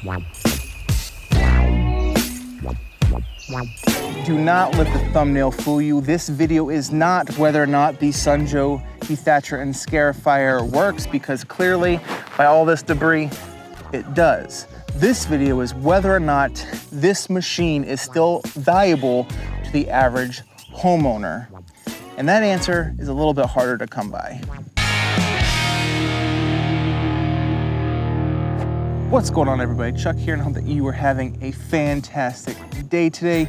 Do not let the thumbnail fool you. This video is not whether or not the sunjoe dethatcher and scarifier works, because clearly by all this debris, it does. This video is whether or not this machine is still valuable to the average homeowner. And that answer is a little bit harder to come by. What's going on, everybody? Chuck here, and I hope that you are having a fantastic day today.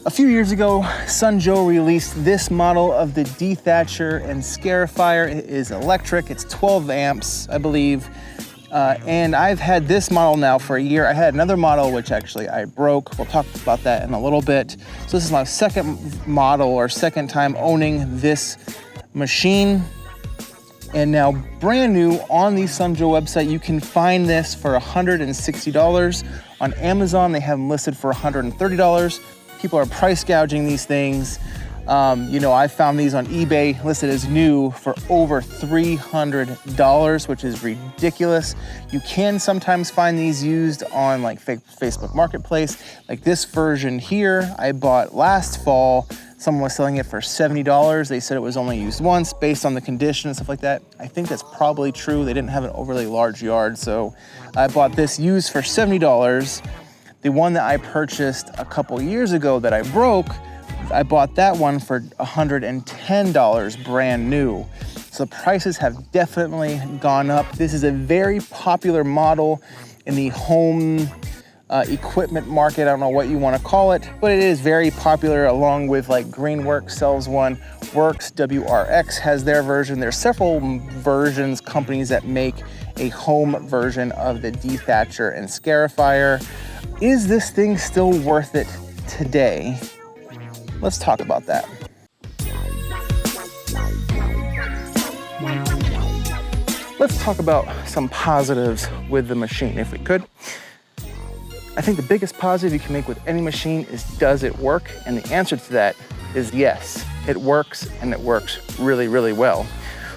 A few years ago, sunjoe released this model of the Dethatcher and Scarifier. It is electric, it's 12 amps, I believe. And I've had this model now for a year. I had another model, which actually I broke. We'll talk about that in a little bit. So this is my second model, or second time owning this machine. And now brand new on the sunjoe website, you can find this for $160. On Amazon, they have them listed for $130. People are price gouging these things. I found these on eBay listed as new for over $300, which is ridiculous. You can sometimes find these used on like Facebook Marketplace. Like this version here, I bought last fall. Someone was selling it for $70. They said it was only used once based on the condition and stuff like that. I think that's probably true. They didn't have an overly large yard, so I bought this used for $70. The one that I purchased a couple years ago that I broke, I bought that one for $110 brand new. So the prices have definitely gone up. This is a very popular model in the home equipment market. I don't know what you want to call it, but it is very popular, along with like Greenworks sells one. Works, WRX has their version. There's several versions, companies that make a home version of the Dethatcher and Scarifier. Is this thing still worth it today? Let's talk about that. Let's talk about some positives with the machine, if we could. I think the biggest positive you can make with any machine is, does it work? And the answer to that is yes. It works, and it works really, really well.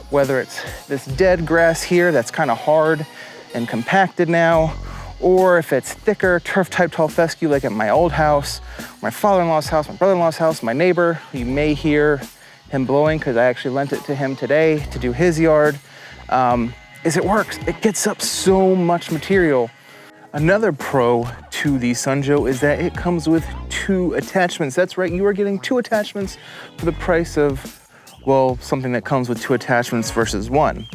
Whether it's this dead grass here that's kind of hard and compacted now, or if it's thicker turf-type tall fescue like at my old house, my father-in-law's house, my brother-in-law's house, my neighbor. You may hear him blowing because I actually lent it to him today to do his yard. It works. It gets up so much material. Another pro to the sunjoe is that it comes with 2 attachments. That's right, you are getting 2 attachments for the price of, well, something that comes with 2 attachments versus 1.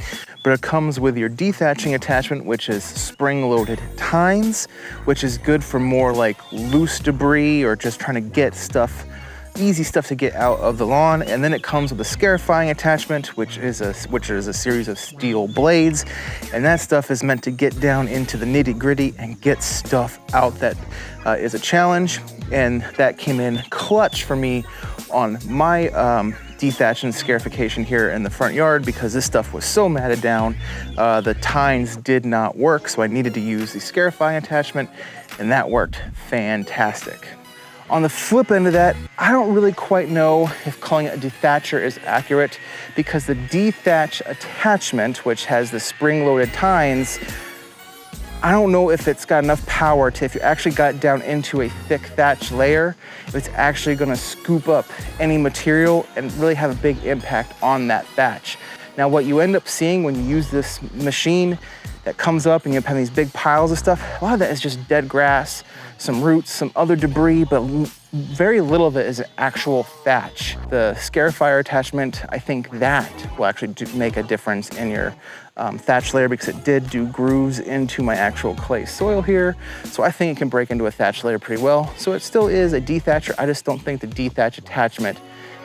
But it comes with your dethatching attachment, which is spring-loaded tines, which is good for more like loose debris or just trying to get stuff, easy stuff to get out of the lawn. And then it comes with a scarifying attachment, which is a series of steel blades. And that stuff is meant to get down into the nitty-gritty and get stuff out that is a challenge. And that came in clutch for me on my dethatch and scarification here in the front yard, because this stuff was so matted down. The tines did not work, so I needed to use the scarifying attachment, and that worked fantastic. On the flip end of that, I don't really quite know if calling it a dethatcher is accurate, because the dethatch attachment, which has the spring-loaded tines, I don't know if it's got enough power to, if you actually got down into a thick thatch layer, if it's actually gonna scoop up any material and really have a big impact on that thatch. Now, what you end up seeing when you use this machine that comes up and you have these big piles of stuff, a lot of that is just dead grass, some roots, some other debris, but very little of it is actual thatch. The scarifier attachment, I think that will actually make a difference in your thatch layer, because it did do grooves into my actual clay soil here. So I think it can break into a thatch layer pretty well. So it still is a dethatcher. I just don't think the dethatch attachment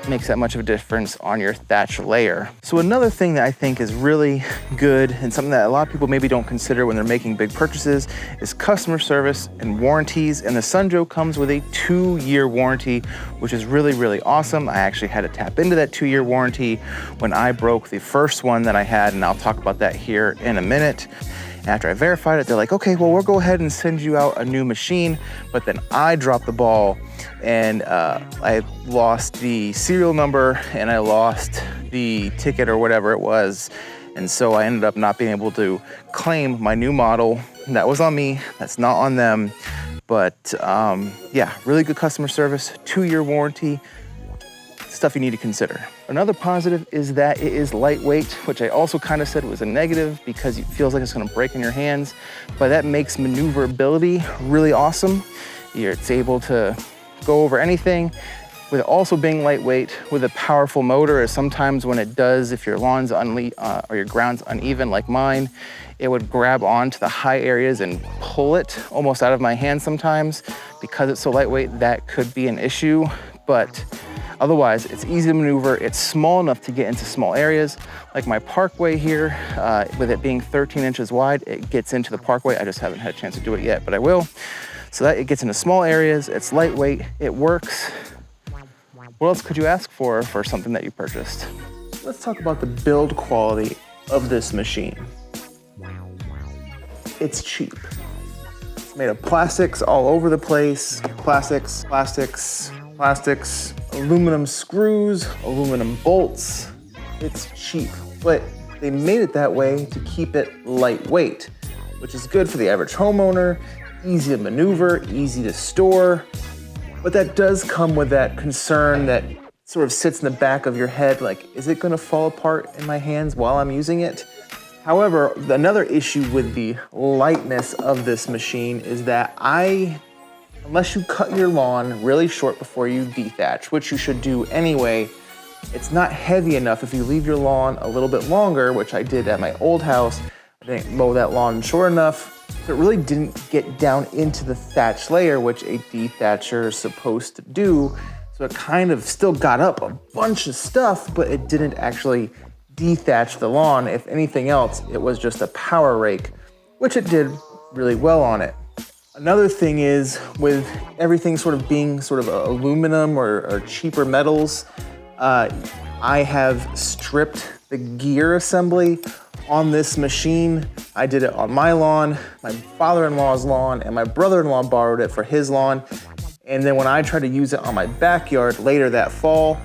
makes that much of a difference on your thatch layer. So another thing that I think is really good, and something that a lot of people maybe don't consider when they're making big purchases, is customer service and warranties. And the sunjoe comes with a 2-year warranty, which is really, really awesome. I actually had to tap into that 2-year warranty when I broke the first one that I had, and I'll talk about that here in a minute. After I verified it, they're like, okay, well, we'll go ahead and send you out a new machine. But then I dropped the ball, and I lost the serial number, and I lost the ticket or whatever it was. And so I ended up not being able to claim my new model. That was on me, that's not on them. But yeah, really good customer service, 2-year warranty, stuff you need to consider. Another positive is that it is lightweight, which I also kind of said was a negative because it feels like it's gonna break in your hands, but that makes maneuverability really awesome. It's able to go over anything. With it also being lightweight, with a powerful motor, is sometimes when it does, if your lawn's or your ground's uneven like mine, it would grab onto the high areas and pull it almost out of my hand sometimes. Because it's so lightweight, that could be an issue, but otherwise, it's easy to maneuver. It's small enough to get into small areas. Like my parkway here, with it being 13 inches wide, it gets into the parkway. I just haven't had a chance to do it yet, but I will. So that it gets into small areas, it's lightweight, it works. What else could you ask for something that you purchased? Let's talk about the build quality of this machine. It's cheap. It's made of plastics all over the place. Plastics, aluminum screws, aluminum bolts. It's cheap, but they made it that way to keep it lightweight, which is good for the average homeowner, easy to maneuver, easy to store. But that does come with that concern that sort of sits in the back of your head, like, is it gonna fall apart in my hands while I'm using it? However, another issue with the lightness of this machine is that unless you cut your lawn really short before you dethatch, which you should do anyway, it's not heavy enough if you leave your lawn a little bit longer, which I did at my old house. I didn't mow that lawn short enough. So it really didn't get down into the thatch layer, which a dethatcher is supposed to do. So it kind of still got up a bunch of stuff, but it didn't actually dethatch the lawn. If anything else, it was just a power rake, which it did really well on it. Another thing is, with everything sort of being sort of aluminum or cheaper metals, I have stripped the gear assembly on this machine. I did it on my lawn, my father-in-law's lawn, and my brother-in-law borrowed it for his lawn. And then when I tried to use it on my backyard later that fall,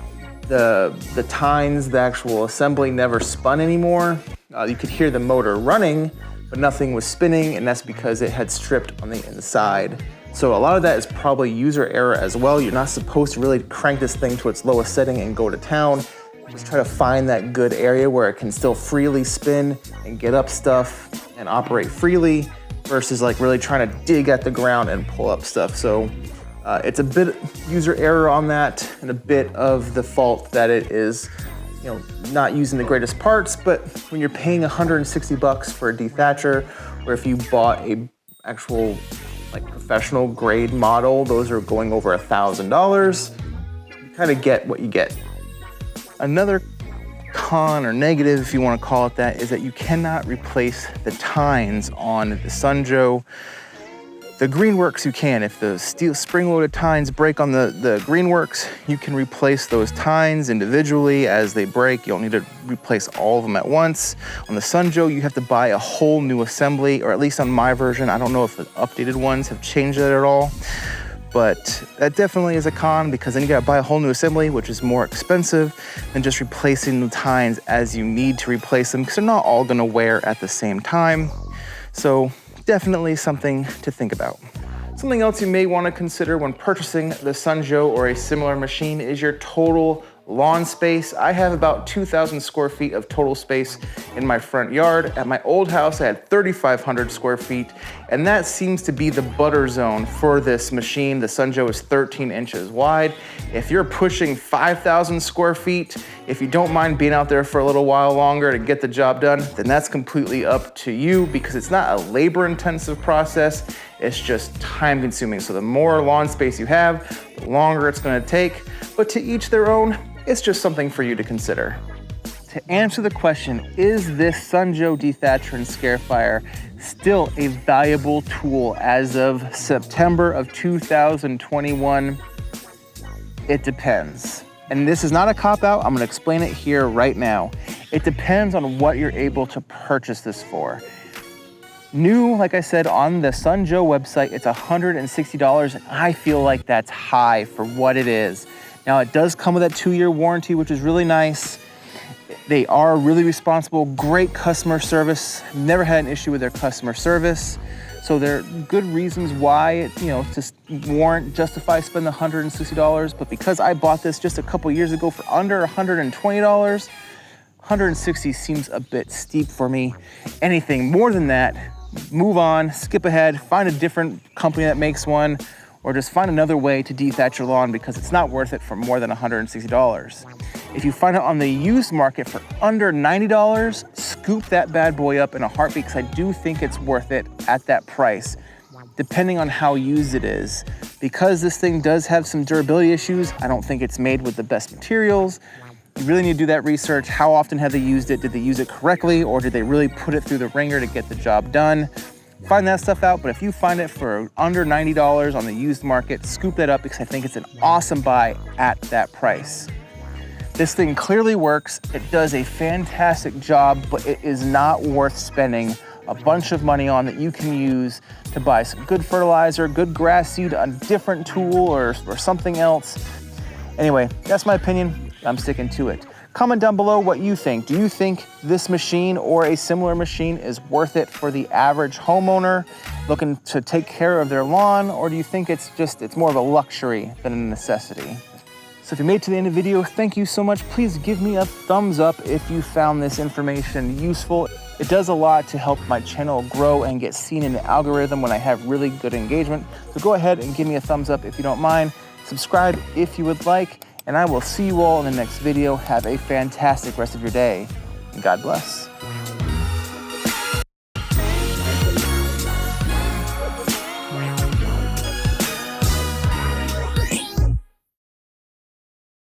the tines, the actual assembly never spun anymore. You could hear the motor running, but nothing was spinning, and that's because it had stripped on the inside. So a lot of that is probably user error as well. You're not supposed to really crank this thing to its lowest setting and go to town. Just try to find that good area where it can still freely spin and get up stuff and operate freely versus like really trying to dig at the ground and pull up stuff. So it's a bit user error on that and a bit of the fault that it is, not using the greatest parts. But when you're paying $160 for a dethatcher, or if you bought a actual like professional grade model, those are going over $1,000. You kind of get what you get. Another con or negative, if you want to call it that, is that you cannot replace the tines on the sunjoe. The Greenworks you can. If the steel spring-loaded tines break on the Greenworks, you can replace those tines individually as they break. You don't need to replace all of them at once. On the sunjoe, you have to buy a whole new assembly, or at least on my version. I don't know if the updated ones have changed that at all. But that definitely is a con, because then you gotta buy a whole new assembly, which is more expensive than just replacing the tines as you need to replace them, because they're not all gonna wear at the same time. So definitely something to think about. Something else you may wanna consider when purchasing the sunjoe or a similar machine is your total lawn space. I have about 2,000 square feet of total space in my front yard. At my old house, I had 3,500 square feet, and that seems to be the butter zone for this machine. The sunjoe is 13 inches wide. If you're pushing 5,000 square feet, if you don't mind being out there for a little while longer to get the job done, then that's completely up to you, because it's not a labor-intensive process, it's just time-consuming. So the more lawn space you have, the longer it's gonna take, but to each their own. It's just something for you to consider. To answer the question, is this sunjoe Dethatcher and Scarifier still a valuable tool as of September of 2021? It depends. And this is not a cop-out, I'm gonna explain it here right now. It depends on what you're able to purchase this for. New, like I said, on the sunjoe website, it's $160, and I feel like that's high for what it is. Now, it does come with that 2-year warranty, which is really nice. They are really responsible, great customer service. Never had an issue with their customer service. So there are good reasons why it, just justify spending $160. But because I bought this just a couple years ago for under $120, $160 seems a bit steep for me. Anything more than that, move on, skip ahead, find a different company that makes one, or just find another way to dethatch your lawn because it's not worth it for more than $160. If you find it on the used market for under $90, scoop that bad boy up in a heartbeat because I do think it's worth it at that price, depending on how used it is. Because this thing does have some durability issues, I don't think it's made with the best materials. You really need to do that research. How often have they used it? Did they use it correctly, or did they really put it through the ringer to get the job done? Find that stuff out, but if you find it for under $90 on the used market, scoop that up because I think it's an awesome buy at that price. This thing clearly works. It does a fantastic job, but it is not worth spending a bunch of money on that you can use to buy some good fertilizer, good grass seed, a different tool, or something else. Anyway, that's my opinion. I'm sticking to it. Comment down below what you think. Do you think this machine or a similar machine is worth it for the average homeowner looking to take care of their lawn, or do you think it's more of a luxury than a necessity? So if you made it to the end of the video, thank you so much. Please give me a thumbs up if you found this information useful. It does a lot to help my channel grow and get seen in the algorithm when I have really good engagement. So go ahead and give me a thumbs up if you don't mind. Subscribe if you would like, and I will see you all in the next video. Have a fantastic rest of your day, and God bless.